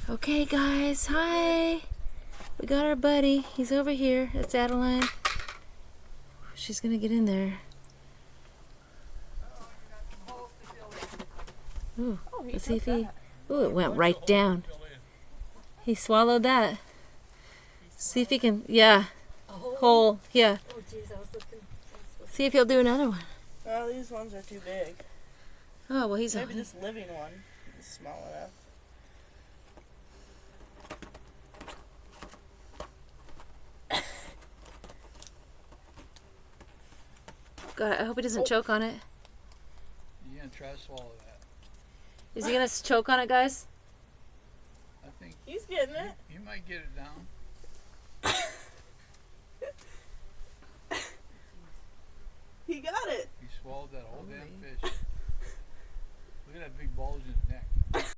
Okay, guys, hi. We got our buddy. He's over here. It's Adeline. She's gonna get in there. Ooh, let's see if he... Ooh, it went right down. He swallowed that. See if he can... Yeah. Hole. Yeah. See if he'll do another one. Oh, these ones are too big. Oh, well, he's... Maybe this living one is small enough. God, I hope he doesn't choke on it. You're going to try to swallow that. Is he gonna choke on it, guys? I think He's getting it. you might get it down. He got it. He swallowed that whole damn fish. Look at that big bulge in his